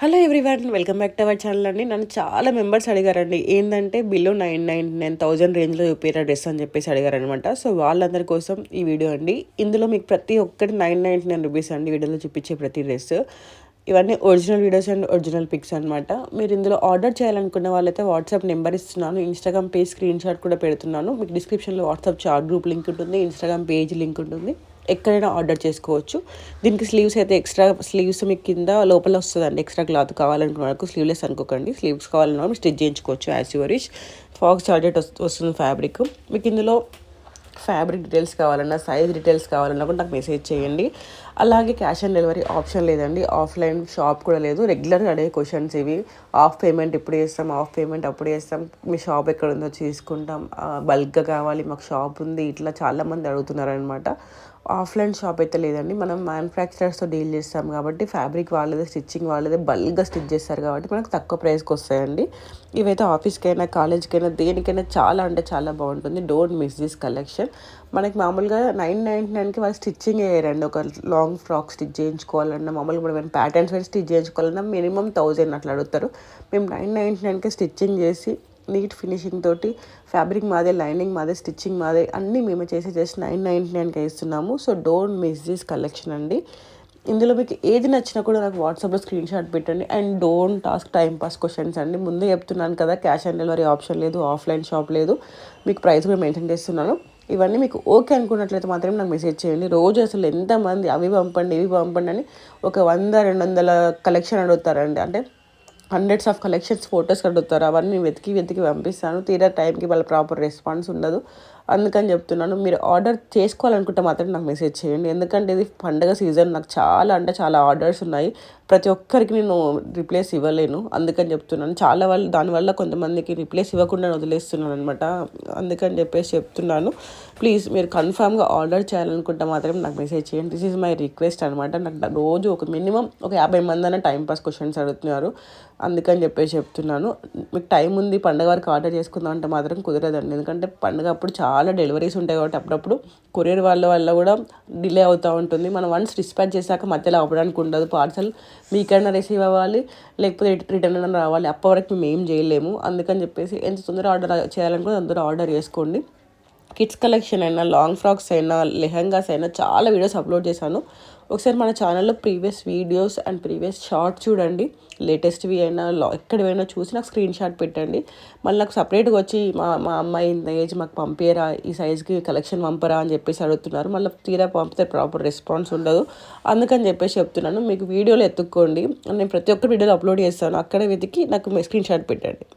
Hello everyone, welcome back to our channel అండి. నన్ను చాలా మెంబర్స్ అడిగారండి, ఏంటంటే బిలో 999,000 రేంజ్లో చూపిరా డ్రెస్ అని చెప్పేసి అడిగారనమాట. సో వాళ్ళందరి కోసం ఈ వీడియో అండి. ఇందులో మీకు ప్రతి ఒక్కటి 999 రూపీస్ అండి. వీడియోలో చూపించే ప్రతి డ్రెస్ ఇవన్నీ original videos and original pics అనమాట. మీరు ఇందులో ఆర్డర్ చేయాలనుకున్న వాళ్ళైతే వాట్సాప్ నెంబర్ ఇస్తున్నాను, ఇన్స్టాగ్రామ్ పేజ్ స్క్రీన్ షాట్ కూడా పెడుతున్నాను. మీకు డిస్క్రిప్షన్లో వాట్సాప్ చాట్ గ్రూప్ లింక్ ఉంటుంది, ఇన్స్టాగ్రామ్ పేజ్ లింక్ ఉంటుంది. ఎక్కడైనా ఆర్డర్ చేసుకోవచ్చు. దీనికి స్లీవ్స్ అయితే ఎక్స్ట్రా స్లీవ్స్ మీకు కింద లోపల వస్తుందండి. ఎక్స్ట్రా క్లాత్ కావాలనుకున్న వరకు స్లీవ్లెస్ అనుకోకండి. స్లీవ్స్ కావాలన్నా మీరు స్టిచ్ చేయించుకోవచ్చు యాజ్ యువర్ ఇష్. ఫాక్స్ చార్జెట్ వస్తుంది ఫ్యాబ్రిక్. మీకు ఇందులో ఫ్యాబ్రిక్ డీటెయిల్స్ కావాలన్నా, సైజ్ డీటెయిల్స్ కావాలన్నా కూడా నాకు మెసేజ్ చేయండి. అలాగే క్యాష్ ఆన్ డెలివరీ ఆప్షన్ లేదండి, ఆఫ్లైన్ షాప్ కూడా లేదు. రెగ్యులర్గా అడిగే క్వశ్చన్స్ ఇవి. ఆఫ్ పేమెంట్ ఇప్పుడు చేస్తాం, ఆఫ్ పేమెంట్ అప్పుడు చేస్తాం, మీ షాప్ ఎక్కడ ఉందో తీసుకుంటాం, బల్క్గా కావాలి, మాకు షాప్ ఉంది, ఇట్లా చాలామంది అడుగుతున్నారనమాట. ఆఫ్లైన్ షాప్ అయితే లేదండి. మనం మ్యానుఫ్యాక్చరర్స్తో డీల్ చేస్తాం కాబట్టి ఫ్యాబ్రిక్ వాళ్ళదే, స్టిచ్చింగ్ వాళ్ళదే, బల్క్గా స్టిచ్ చేస్తారు కాబట్టి మనకు తక్కువ ప్రైస్కి వస్తాయండి. ఇవైతే ఆఫీస్కైనా, కాలేజ్కైనా, దేనికైనా చాలా అంటే చాలా బాగుంటుంది. Don't miss this collection. మనకి మామూలుగా 999కి వాళ్ళు స్టిచ్చింగ్ వేయరండి. ఒక లాంగ్ ఫ్రాక్ స్టిచ్ చేయించుకోవాలన్నా, మామూలుగా మనం ప్యాటర్న్స్ వేసి స్టిచ్ చేయించుకోవాలన్నా మినిమం 1000 అట్లా అడుగుతారు. మేము 999కి స్టిచ్చింగ్ చేసి నీట్ ఫినిషింగ్ తోటి, ఫ్యాబ్రిక్ మాదే, లైనింగ్ మాదే, స్టిచ్చింగ్ మాదే, అన్నీ మేము చేసి జస్ట్ 999కి ఇస్తున్నాము. So don't miss this collection అండి. ఇందులో మీకు ఏది నచ్చినా కూడా నాకు వాట్సాప్లో స్క్రీన్ షాట్ పెట్టండి. And don't task time pass questions అండి. ముందే చెప్తున్నాను కదా, క్యాష్ ఆన్ డెలివరీ ఆప్షన్ లేదు, ఆఫ్లైన్ షాప్ లేదు. మీకు ప్రైస్ కూడా మెన్షన్ చేస్తున్నాను. ఇవన్నీ మీకు ఓకే అనుకున్నట్లయితే మాత్రమే నాకు మెసేజ్ చేయండి. రోజు అసలు ఎంతమంది అవి పంపండి, ఇవి పంపండి అని ఒక 100-200 కలెక్షన్ అడుగుతారండి. అంటే హండ్రెడ్స్ ఆఫ్ కలెక్షన్స్ ఫొటోస్ అడుగుతారు. అవన్నీ వెతికి వెతికి పంపిస్తాను. తీరా టైంకి వాళ్ళ ప్రాపర్ రెస్పాన్స్ ఉండదు. అందుకని చెప్తున్నాను, మీరు ఆర్డర్ చేసుకోవాలనుకుంటే మాత్రం నాకు మెసేజ్ చేయండి. ఎందుకంటే ఇది పండగ సీజన్, నాకు చాలా అంటే చాలా ఆర్డర్స్ ఉన్నాయి. ప్రతి ఒక్కరికి నేను రిప్లేస్ ఇవ్వలేను. అందుకని చెప్తున్నాను. చాలా వాళ్ళు దానివల్ల కొంతమందికి రిప్లేస్ ఇవ్వకుండా వదిలేస్తున్నాను అనమాట. అందుకని చెప్పేసి చెప్తున్నాను. ప్లీజ్ మీరు కన్ఫామ్గా ఆర్డర్ చేయాలనుకుంటే మాత్రం నాకు మెసేజ్ చేయండి. దిస్ ఈజ్ మై రిక్వెస్ట్ అనమాట. నాకు రోజు ఒక మినిమం ఒక 50 మంది అన్న టైంపాస్ క్వశ్చన్స్ అడుగుతున్నారు. అందుకని చెప్పేసి చెప్తున్నాను. మీకు టైం ఉంది, పండుగ వరకు ఆర్డర్ చేసుకుందాం అంటే మాత్రం కుదరదండి. ఎందుకంటే పండుగ అప్పుడు చాలా డెలివరీస్ ఉంటాయి కాబట్టి అప్పుడప్పుడు కొరియర్ వాళ్ళ వల్ల కూడా డిలే అవుతూ ఉంటుంది. మనం వన్స్ డిస్పాచ్ చేశాక మధ్యలో అవ్వడానికి ఉండదు. పార్సల్ మీకైనా రిసీవ్ అవ్వాలి, లేకపోతే రిటర్న్ అయినా రావాలి. అప్పటి వరకు మేము ఏం చేయలేము. అందుకని చెప్పేసి ఎంత తొందరగా ఆర్డర్ చేయాలనుకుంటే తొందర ఆర్డర్ చేసుకోండి. కిడ్స్ కలెక్షన్ అయినా, లాంగ్ ఫ్రాక్స్ అయినా, లెహంగాస్ అయినా చాలా వీడియోస్ అప్లోడ్ చేశాను. ఒకసారి మన ఛానల్లో previous videos and previous shorts చూడండి. లేటెస్ట్వి అయినా ఎక్కడివైనా చూసి నాకు స్క్రీన్ షాట్ పెట్టండి. మళ్ళీ నాకు సపరేట్గా వచ్చి మా అమ్మాయి ఇంత ఏజ్ మాకు పంపియరా, ఈ సైజ్కి కలెక్షన్ పంపరా అని చెప్పేసి అడుగుతున్నారు. మళ్ళీ తీరా పంపితే ప్రాపర్ రెస్పాన్స్ ఉండదు. అందుకని చెప్పేసి చెప్తున్నాను, మీకు వీడియోలు ఎత్తుక్కోండి. నేను ప్రతి ఒక్క వీడియోలో అప్లోడ్ చేస్తాను. అక్కడే వెతికి నాకు స్క్రీన్ షాట్ పెట్టండి.